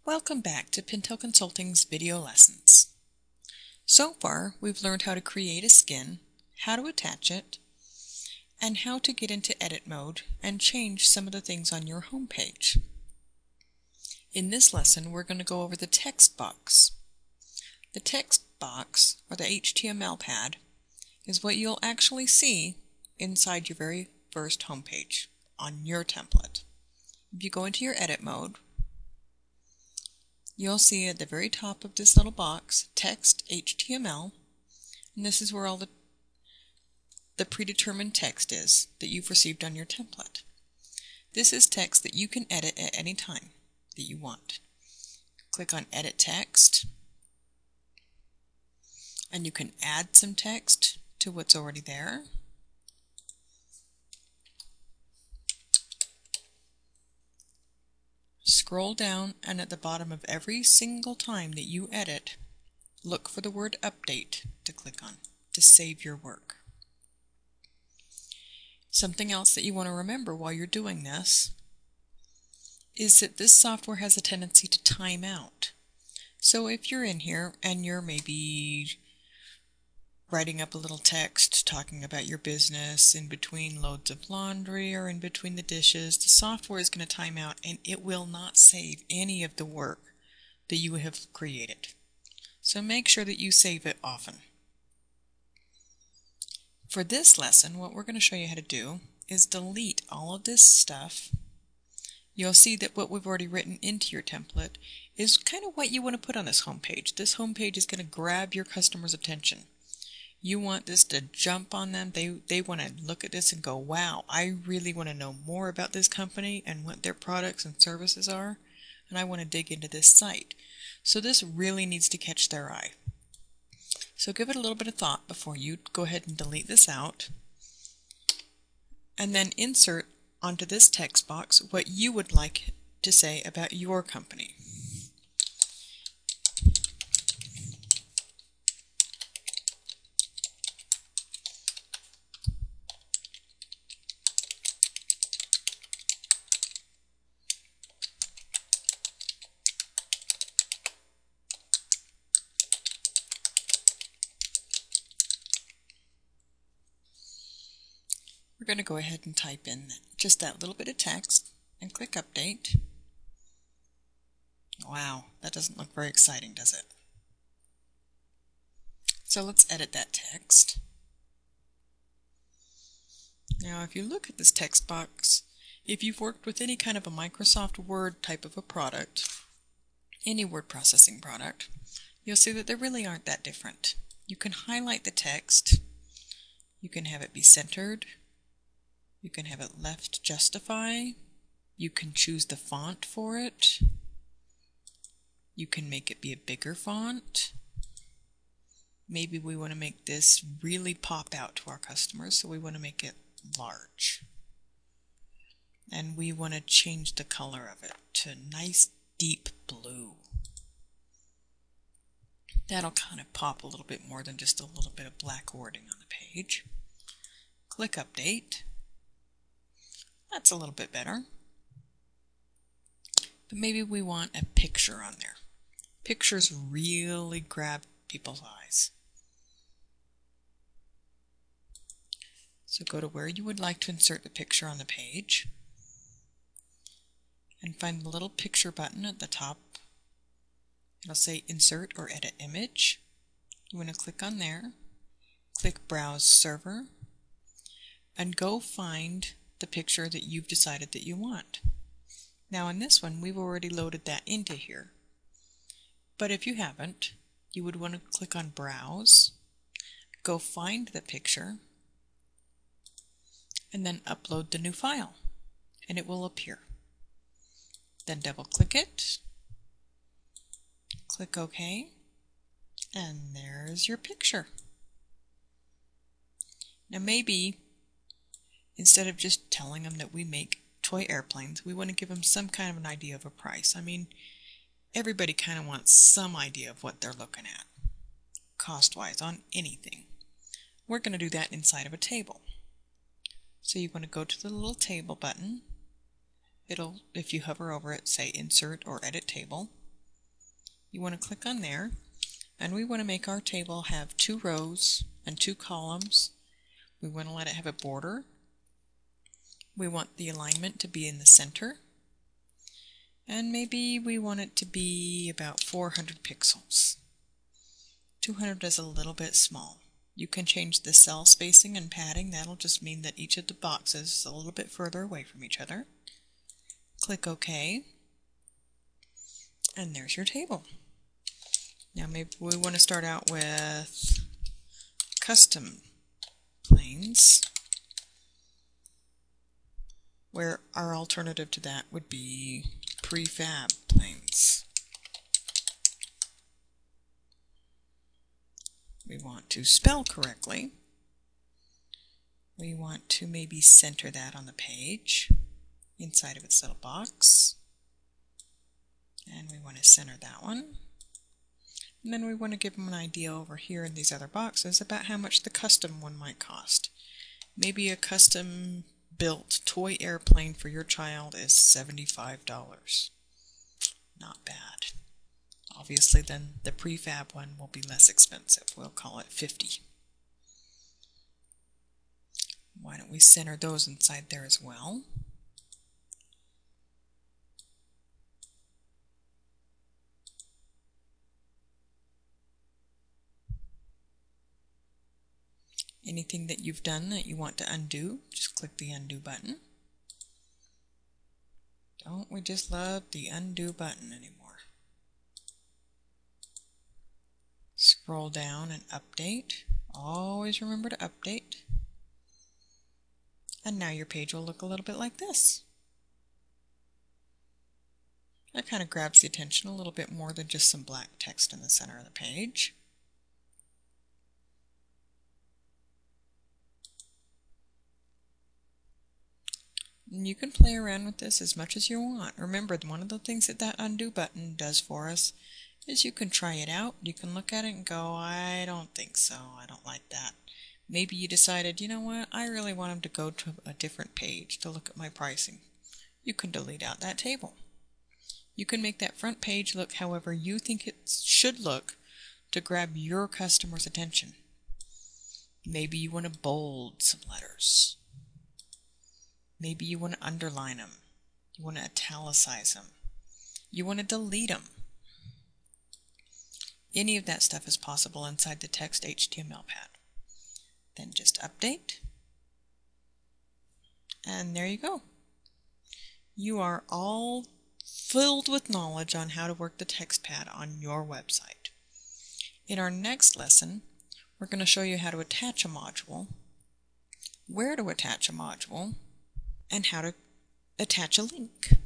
Welcome back to Pintail Consulting's video lessons. So far, we've learned how to create a skin, how to attach it, and how to get into edit mode and change some of the things on your home page. In this lesson, we're going to go over the text box. The text box, or the HTML pad, is what you'll actually see inside your very first home page on your template. If you go into your edit mode, you'll see at the very top of this little box, text HTML, and this is where all the predetermined text is that you've received on your template. This is text that you can edit at any time that you want. Click on Edit Text, and you can add some text to what's already there. Scroll down, and at the bottom of every single time that you edit, look for the word Update to click on to save your work. Something else that you want to remember while you're doing this is that this software has a tendency to time out. So if you're in here and you're maybe writing up a little text talking about your business in between loads of laundry or in between the dishes, the software is going to time out and it will not save any of the work that you have created. So make sure that you save it often. For this lesson, what we're going to show you how to do is delete all of this stuff. You'll see that what we've already written into your template is kind of what you want to put on this home page. This home page is going to grab your customer's attention. You want this to jump on them. They want to look at this and go, wow, I really want to know more about this company and what their products and services are, and I want to dig into this site. So this really needs to catch their eye. So give it a little bit of thought before you go ahead and delete this out, and then insert onto this text box what you would like to say about your company. We're going to go ahead and type in just that little bit of text and click Update. Wow, that doesn't look very exciting, does it? So let's edit that text. Now if you look at this text box, if you've worked with any kind of a Microsoft Word type of a product, any word processing product, you'll see that they really aren't that different. You can highlight the text, you can have it be centered, you can have it left justify, you can choose the font for it, you can make it be a bigger font. Maybe we want to make this really pop out to our customers, so we want to make it large. And we want to change the color of it to nice deep blue. That'll kind of pop a little bit more than just a little bit of black wording on the page. Click Update. That's a little bit better. But maybe we want a picture on there. Pictures really grab people's eyes. So go to where you would like to insert the picture on the page and find the little picture button at the top. It'll say Insert or Edit Image. You want to click on there, click Browse Server, and go find the picture that you've decided that you want. Now in this one, we've already loaded that into here. But if you haven't, you would want to click on Browse, go find the picture, and then upload the new file, and it will appear. Then double click it, click OK, and there's your picture. Now maybe instead of just telling them that we make toy airplanes, we want to give them some kind of an idea of a price. I mean, everybody kind of wants some idea of what they're looking at, cost-wise, on anything. We're going to do that inside of a table. So you want to go to the little table button. It'll, if you hover over it, say Insert or Edit Table. You want to click on there, and we want to make our table have 2 rows and 2 columns. We want to let it have a border. We want the alignment to be in the center, and maybe we want it to be about 400 pixels. 200 is a little bit small. You can change the cell spacing and padding. That'll just mean that each of the boxes is a little bit further away from each other. Click OK, and there's your table. Now maybe we want to start out with custom planes, where our alternative to that would be prefab planes. We want to spell correctly. We want to maybe center that on the page inside of its little box. And we want to center that one. And then we want to give them an idea over here in these other boxes about how much the custom one might cost. Maybe a custom built toy airplane for your child is $75. Not bad. Obviously then the prefab one will be less expensive. We'll call it $50. Why don't we center those inside there as well? Anything that you've done that you want to undo, just click the undo button. Don't we just love the undo button anymore? Scroll down and update. Always remember to update. And now your page will look a little bit like this. That kind of grabs the attention a little bit more than just some black text in the center of the page. And you can play around with this as much as you want. Remember, one of the things that undo button does for us is you can try it out. You can look at it and go, I don't think so. I don't like that. Maybe you decided, you know what, I really want them to go to a different page to look at my pricing. You can delete out that table. You can make that front page look however you think it should look to grab your customer's attention. Maybe you want to bold some letters. Maybe you want to underline them. You want to italicize them. You want to delete them. Any of that stuff is possible inside the text HTML pad. Then just update. And there you go. You are all filled with knowledge on how to work the text pad on your website. In our next lesson, we're going to show you how to attach a module, where to attach a module, and how to attach a link.